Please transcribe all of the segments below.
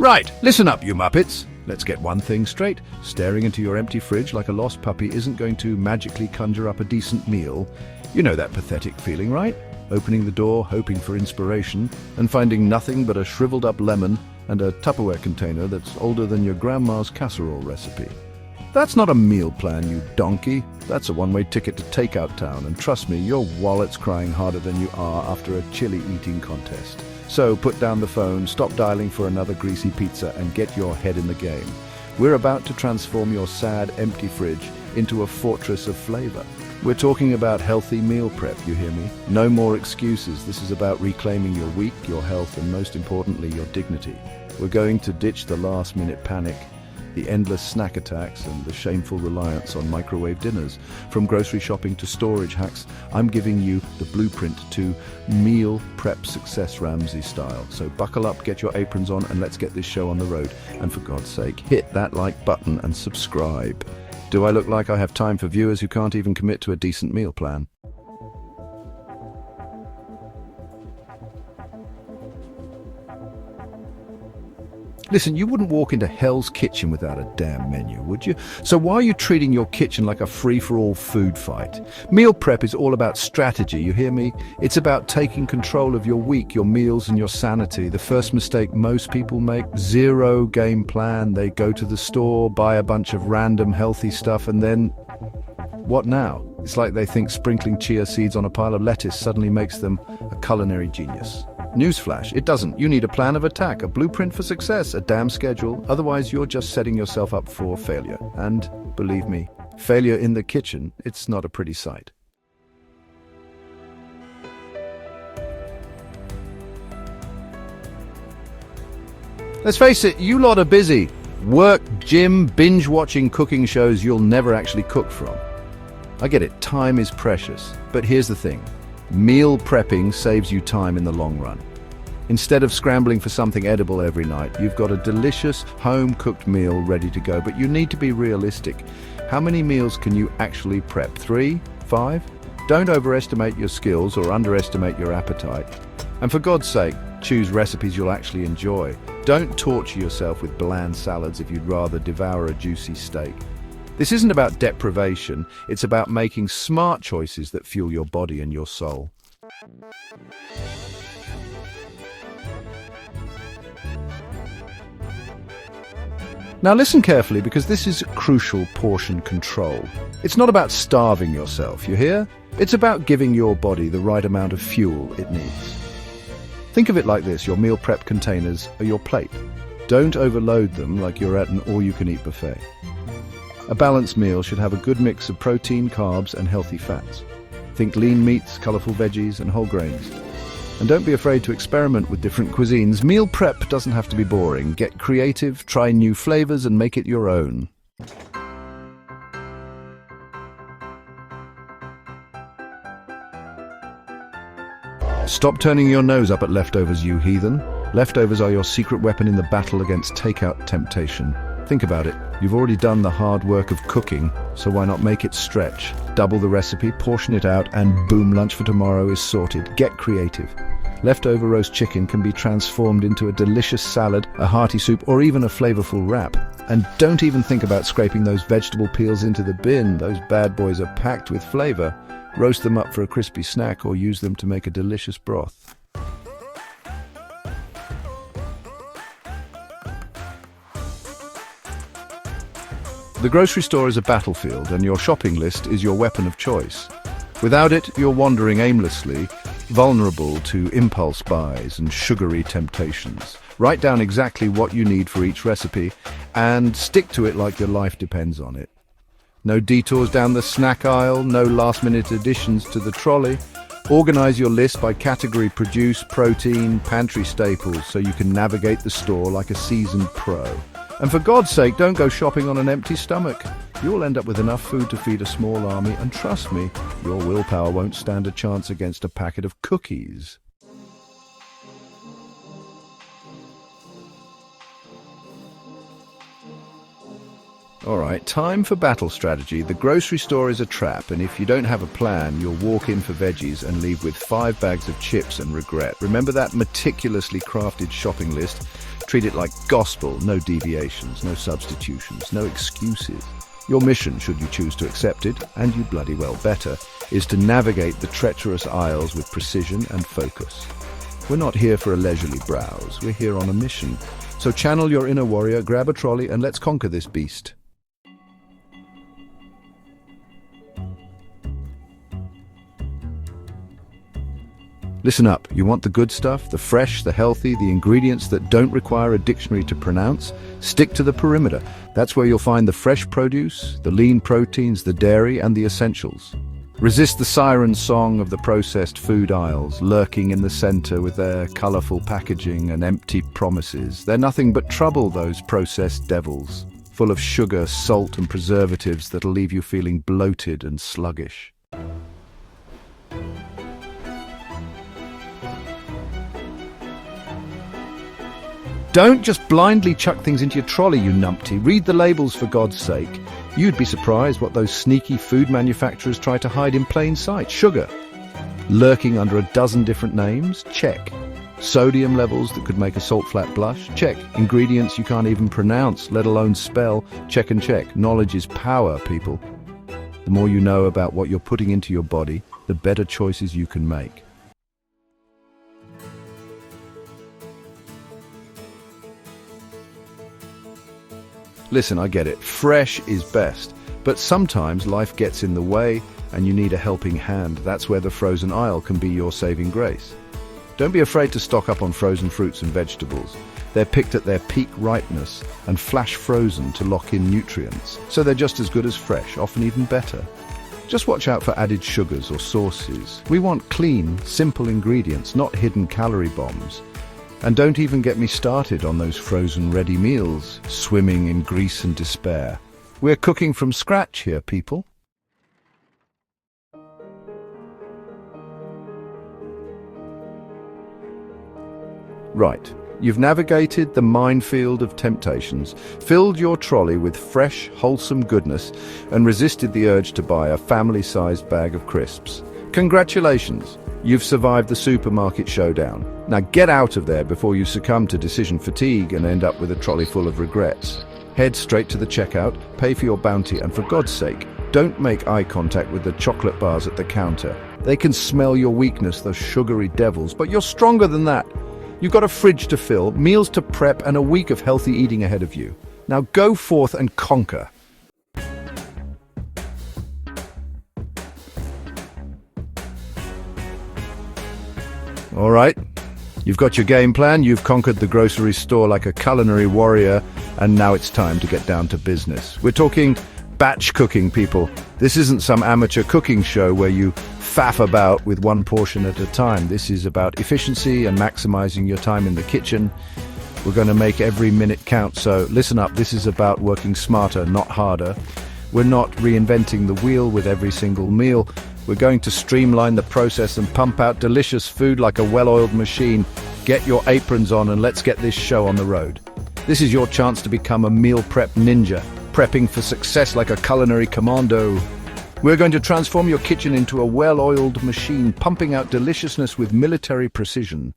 Right, listen up, you Muppets. Let's get one thing straight. Staring into your empty fridge like a lost puppy isn't going to magically conjure up a decent meal. You know that pathetic feeling, right? Opening the door, hoping for inspiration, and finding nothing but a shriveled up lemon and a Tupperware container that's older than your grandma's casserole recipe. That's not a meal plan, you donkey. That's a one-way ticket to Takeout Town, and trust me, your wallet's crying harder than you are after a chili eating contest. So put down the phone, stop dialing for another greasy pizza, and get your head in the game. We're about to transform your sad, empty fridge into a fortress of flavor. We're talking about healthy meal prep, you hear me? No more excuses. This is about reclaiming your week, your health, and most importantly, your dignity. We're going to ditch the last-minute panic, the endless snack attacks, and the shameful reliance on microwave dinners. From grocery shopping to storage hacks, I'm giving you the blueprint to meal prep success Ramsay style. So buckle up, get your aprons on, and let's get this show on the road. And for God's sake, hit that like button and subscribe. Do I look like I have time for viewers who can't even commit to a decent meal plan? Listen, you wouldn't walk into Hell's Kitchen without a damn menu, would you? So why are you treating your kitchen like a free-for-all food fight? Meal prep is all about strategy, you hear me? It's about taking control of your week, your meals, and your sanity. The first mistake most people make, zero game plan. They go to the store, buy a bunch of random healthy stuff, and then what now? It's like they think sprinkling chia seeds on a pile of lettuce suddenly makes them a culinary genius. Newsflash, it doesn't. You need a plan of attack, a blueprint for success, a damn schedule. Otherwise, you're just setting yourself up for failure. And believe me, failure in the kitchen, it's not a pretty sight. Let's face it, you lot are busy. Work, gym, binge-watching cooking shows you'll never actually cook from. I get it, time is precious. But here's the thing. Meal prepping saves you time in the long run. Instead of scrambling for something edible every night, you've got a delicious home-cooked meal ready to go, but you need to be realistic. How many meals can you actually prep? 3? 5? Don't overestimate your skills or underestimate your appetite. And for God's sake, choose recipes you'll actually enjoy. Don't torture yourself with bland salads if you'd rather devour a juicy steak. This isn't about deprivation, it's about making smart choices that fuel your body and your soul. Now listen carefully, because this is crucial portion control. It's not about starving yourself, you hear? It's about giving your body the right amount of fuel it needs. Think of it like this, your meal prep containers are your plate. Don't overload them like you're at an all-you-can-eat buffet. A balanced meal should have a good mix of protein, carbs, and healthy fats. Think lean meats, colorful veggies, and whole grains. And don't be afraid to experiment with different cuisines. Meal prep doesn't have to be boring. Get creative, try new flavors, and make it your own. Stop turning your nose up at leftovers, you heathen. Leftovers are your secret weapon in the battle against takeout temptation. Think about it. You've already done the hard work of cooking, so why not make it stretch? Double the recipe, portion it out, and boom, lunch for tomorrow is sorted. Get creative. Leftover roast chicken can be transformed into a delicious salad, a hearty soup, or even a flavorful wrap. And don't even think about scraping those vegetable peels into the bin. Those bad boys are packed with flavor. Roast them up for a crispy snack or use them to make a delicious broth. The grocery store is a battlefield, and your shopping list is your weapon of choice. Without it, you're wandering aimlessly, vulnerable to impulse buys and sugary temptations. Write down exactly what you need for each recipe, and stick to it like your life depends on it. No detours down the snack aisle, no last-minute additions to the trolley. Organize your list by category: produce, protein, pantry staples, so you can navigate the store like a seasoned pro. And for God's sake, don't go shopping on an empty stomach. You'll end up with enough food to feed a small army, and trust me, your willpower won't stand a chance against a packet of cookies. Alright, time for battle strategy. The grocery store is a trap, and if you don't have a plan, you'll walk in for veggies and leave with 5 bags of chips and regret. Remember that meticulously crafted shopping list? Treat it like gospel, no deviations, no substitutions, no excuses. Your mission, should you choose to accept it, and you bloody well better, is to navigate the treacherous aisles with precision and focus. We're not here for a leisurely browse, we're here on a mission. So channel your inner warrior, grab a trolley, and let's conquer this beast. Listen up, you want the good stuff, the fresh, the healthy, the ingredients that don't require a dictionary to pronounce? Stick to the perimeter. That's where you'll find the fresh produce, the lean proteins, the dairy, and the essentials. Resist the siren song of the processed food aisles, lurking in the center with their colorful packaging and empty promises. They're nothing but trouble, those processed devils, full of sugar, salt, and preservatives that'll leave you feeling bloated and sluggish. Don't just blindly chuck things into your trolley, you numpty. Read the labels, for God's sake. You'd be surprised what those sneaky food manufacturers try to hide in plain sight. Sugar, lurking under a dozen different names? Check. Sodium levels that could make a salt flat blush? Check. Ingredients you can't even pronounce, let alone spell? Check and check. Knowledge is power, people. The more you know about what you're putting into your body, the better choices you can make. Listen, I get it. Fresh is best. But sometimes life gets in the way and you need a helping hand. That's where the frozen aisle can be your saving grace. Don't be afraid to stock up on frozen fruits and vegetables. They're picked at their peak ripeness and flash frozen to lock in nutrients. So they're just as good as fresh, often even better. Just watch out for added sugars or sauces. We want clean, simple ingredients, not hidden calorie bombs. And don't even get me started on those frozen ready meals, swimming in grease and despair. We're cooking from scratch here, people. Right, you've navigated the minefield of temptations, filled your trolley with fresh, wholesome goodness, and resisted the urge to buy a family-sized bag of crisps. Congratulations! You've survived the supermarket showdown. Now get out of there before you succumb to decision fatigue and end up with a trolley full of regrets. Head straight to the checkout, pay for your bounty, and for God's sake, don't make eye contact with the chocolate bars at the counter. They can smell your weakness, those sugary devils, but you're stronger than that. You've got a fridge to fill, meals to prep, and a week of healthy eating ahead of you. Now go forth and conquer. All right, you've got your game plan, you've conquered the grocery store like a culinary warrior, and now it's time to get down to business. We're talking batch cooking, people. This isn't some amateur cooking show where you faff about with one portion at a time. This is about efficiency and maximizing your time in the kitchen. We're going to make every minute count, so listen up. This is about working smarter, not harder. We're not reinventing the wheel with every single meal. We're going to streamline the process and pump out delicious food like a well-oiled machine. Get your aprons on and let's get this show on the road. This is your chance to become a meal prep ninja, prepping for success like a culinary commando. We're going to transform your kitchen into a well-oiled machine, pumping out deliciousness with military precision.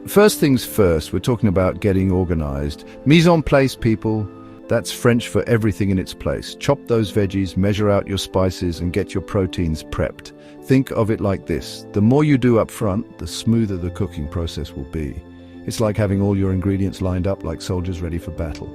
First things first, we're talking about getting organized. Mise en place, people. That's French for everything in its place. Chop those veggies, measure out your spices, and get your proteins prepped. Think of it like this. The more you do up front, the smoother the cooking process will be. It's like having all your ingredients lined up like soldiers ready for battle.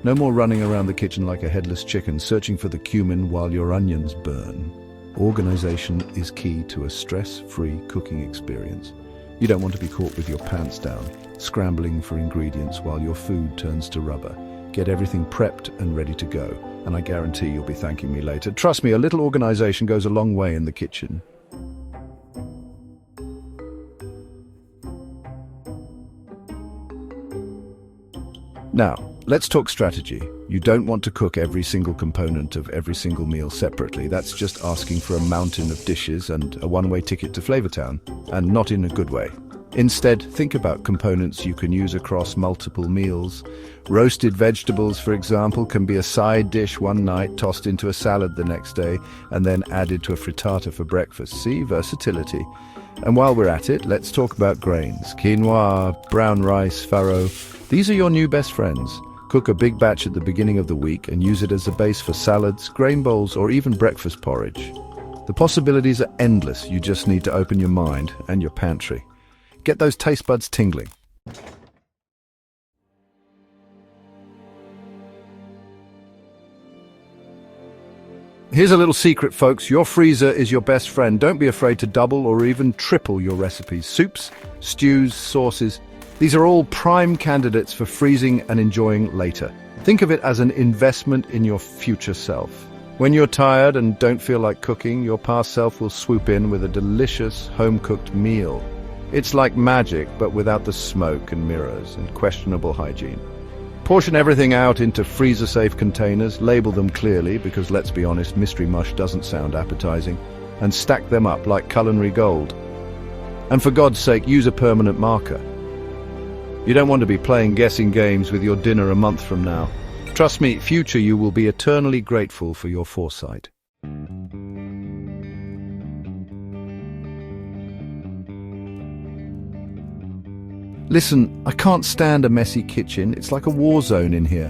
No more running around the kitchen like a headless chicken, searching for the cumin while your onions burn. Organization is key to a stress-free cooking experience. You don't want to be caught with your pants down, scrambling for ingredients while your food turns to rubber. Get everything prepped and ready to go, and I guarantee you'll be thanking me later. Trust me, a little organization goes a long way in the kitchen. Now, let's talk strategy. You don't want to cook every single component of every single meal separately. That's just asking for a mountain of dishes and a one-way ticket to Flavortown, and not in a good way. Instead, think about components you can use across multiple meals. Roasted vegetables, for example, can be a side dish one night, tossed into a salad the next day, and then added to a frittata for breakfast. See, versatility. And while we're at it, let's talk about grains. Quinoa, brown rice, farro. These are your new best friends. Cook a big batch at the beginning of the week and use it as a base for salads, grain bowls, or even breakfast porridge. The possibilities are endless. You just need to open your mind and your pantry. Get those taste buds tingling. Here's a little secret, folks. Your freezer is your best friend. Don't be afraid to double or even triple your recipes. Soups, stews, sauces. These are all prime candidates for freezing and enjoying later. Think of it as an investment in your future self. When you're tired and don't feel like cooking, your past self will swoop in with a delicious home-cooked meal. It's like magic, but without the smoke and mirrors and questionable hygiene. Portion everything out into freezer-safe containers, label them clearly, because let's be honest, mystery mush doesn't sound appetizing, and stack them up like culinary gold. And for God's sake, use a permanent marker. You don't want to be playing guessing games with your dinner a month from now. Trust me, future you will be eternally grateful for your foresight. Listen, I can't stand a messy kitchen. It's like a war zone in here.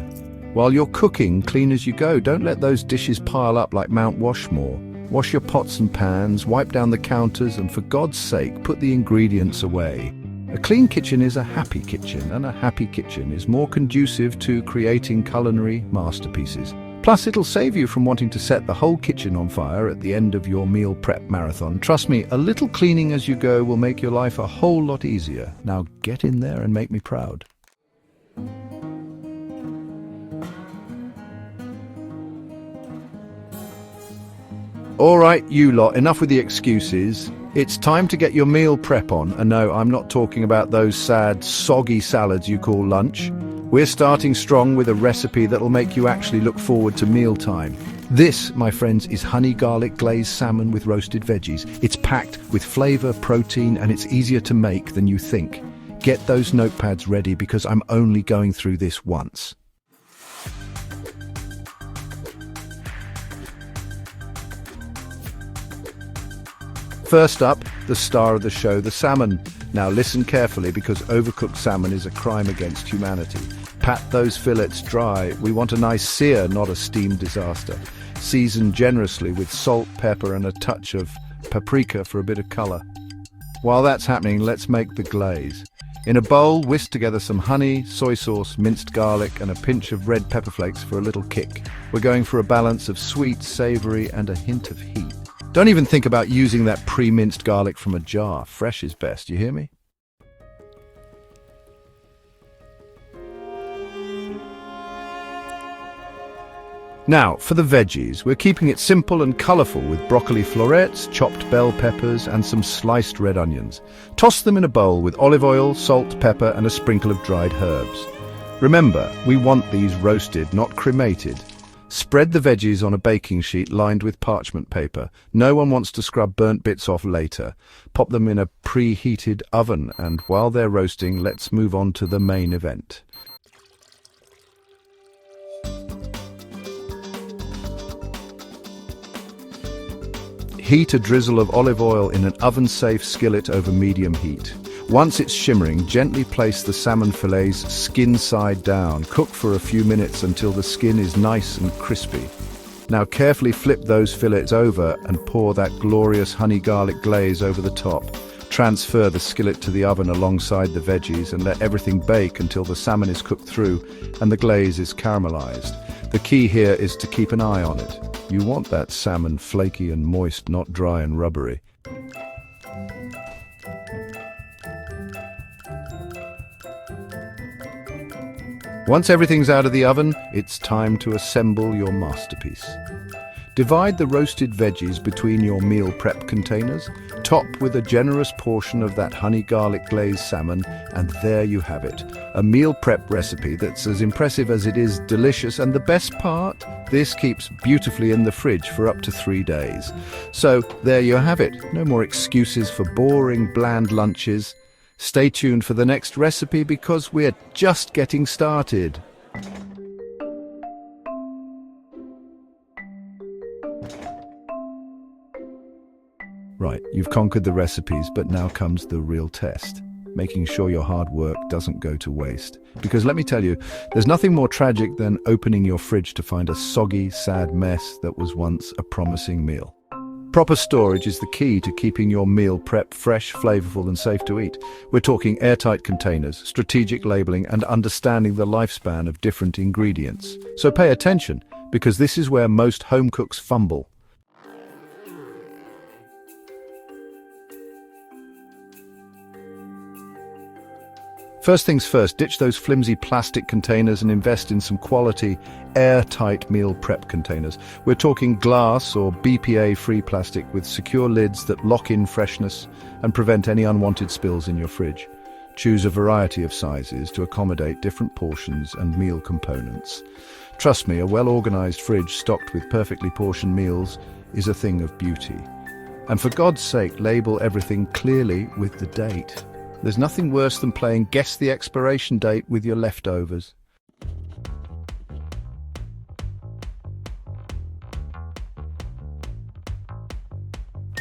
While you're cooking, clean as you go. Don't let those dishes pile up like Mount Washmore. Wash your pots and pans, wipe down the counters, and for God's sake, put the ingredients away. A clean kitchen is a happy kitchen, and a happy kitchen is more conducive to creating culinary masterpieces. Plus, it'll save you from wanting to set the whole kitchen on fire at the end of your meal prep marathon. Trust me, a little cleaning as you go will make your life a whole lot easier. Now get in there and make me proud. All right, you lot, enough with the excuses. It's time to get your meal prep on. And no, I'm not talking about those sad, soggy salads you call lunch. We're starting strong with a recipe that'll make you actually look forward to mealtime. This, my friends, is honey garlic glazed salmon with roasted veggies. It's packed with flavor, protein, and it's easier to make than you think. Get those notepads ready because I'm only going through this once. First up, the star of the show, the salmon. Now listen carefully because overcooked salmon is a crime against humanity. Pat those fillets dry. We want a nice sear, not a steamed disaster. Season generously with salt, pepper, and a touch of paprika for a bit of color. While that's happening, let's make the glaze. In a bowl, whisk together some honey, soy sauce, minced garlic, and a pinch of red pepper flakes for a little kick. We're going for a balance of sweet, savory, and a hint of heat. Don't even think about using that pre-minced garlic from a jar. Fresh is best, you hear me? Now, for the veggies, we're keeping it simple and colourful with broccoli florets, chopped bell peppers, and some sliced red onions. Toss them in a bowl with olive oil, salt, pepper, and a sprinkle of dried herbs. Remember, we want these roasted, not cremated. Spread the veggies on a baking sheet lined with parchment paper. No one wants to scrub burnt bits off later. Pop them in a preheated oven, and while they're roasting, let's move on to the main event. Heat a drizzle of olive oil in an oven-safe skillet over medium heat. Once it's shimmering, gently place the salmon fillets skin side down. Cook for a few minutes until the skin is nice and crispy. Now carefully flip those fillets over and pour that glorious honey garlic glaze over the top. Transfer the skillet to the oven alongside the veggies and let everything bake until the salmon is cooked through and the glaze is caramelized. The key here is to keep an eye on it. You want that salmon flaky and moist, not dry and rubbery. Once everything's out of the oven, it's time to assemble your masterpiece. Divide the roasted veggies between your meal prep containers, top with a generous portion of that honey garlic glazed salmon, and there you have it. A meal prep recipe that's as impressive as it is delicious, and the best part? This keeps beautifully in the fridge for up to 3 days. So there you have it. No more excuses for boring, bland lunches. Stay tuned for the next recipe because we're just getting started. Right, you've conquered the recipes, but now comes the real test. Making sure your hard work doesn't go to waste. Because let me tell you, there's nothing more tragic than opening your fridge to find a soggy, sad mess that was once a promising meal. Proper storage is the key to keeping your meal prep fresh, flavorful, and safe to eat. We're talking airtight containers, strategic labeling, and understanding the lifespan of different ingredients. So pay attention, because this is where most home cooks fumble. First things first, ditch those flimsy plastic containers and invest in some quality, airtight meal prep containers. We're talking glass or BPA-free plastic with secure lids that lock in freshness and prevent any unwanted spills in your fridge. Choose a variety of sizes to accommodate different portions and meal components. Trust me, a well-organized fridge stocked with perfectly portioned meals is a thing of beauty. And for God's sake, label everything clearly with the date. There's nothing worse than playing guess the expiration date with your leftovers.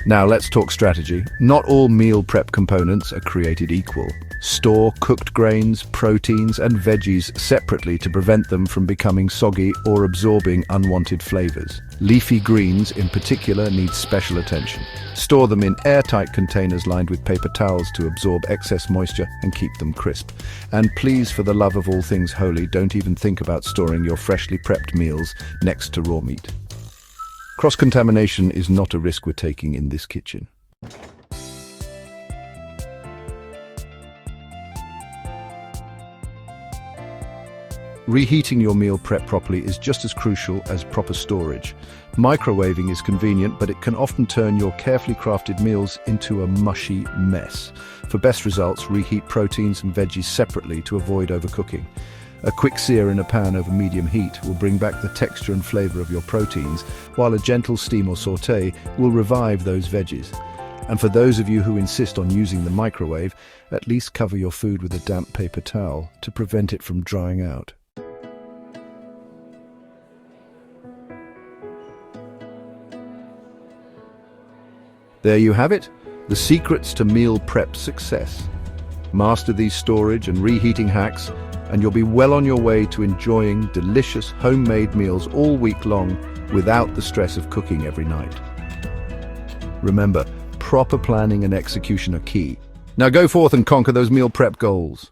Now let's talk strategy. Not all meal prep components are created equal. Store cooked grains, proteins, and veggies separately to prevent them from becoming soggy or absorbing unwanted flavors. Leafy greens, in particular, need special attention. Store them in airtight containers lined with paper towels to absorb excess moisture and keep them crisp. And please, for the love of all things holy, don't even think about storing your freshly prepped meals next to raw meat. Cross-contamination is not a risk we're taking in this kitchen. Reheating your meal prep properly is just as crucial as proper storage. Microwaving is convenient, but it can often turn your carefully crafted meals into a mushy mess. For best results, reheat proteins and veggies separately to avoid overcooking. A quick sear in a pan over medium heat will bring back the texture and flavor of your proteins, while a gentle steam or sauté will revive those veggies. And for those of you who insist on using the microwave, at least cover your food with a damp paper towel to prevent it from drying out. There you have it, the secrets to meal prep success. Master these storage and reheating hacks, and you'll be well on your way to enjoying delicious homemade meals all week long without the stress of cooking every night. Remember, proper planning and execution are key. Now go forth and conquer those meal prep goals.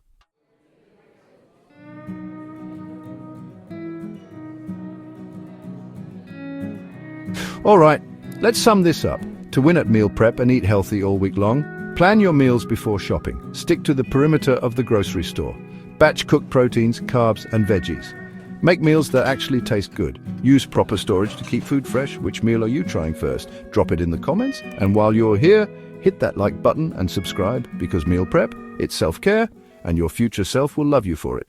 All right, let's sum this up. To win at meal prep and eat healthy all week long, plan your meals before shopping. Stick to the perimeter of the grocery store. Batch cook proteins, carbs, and veggies. Make meals that actually taste good. Use proper storage to keep food fresh. Which meal are you trying first? Drop it in the comments. And while you're here, hit that like button and subscribe, because meal prep, it's self-care, and your future self will love you for it.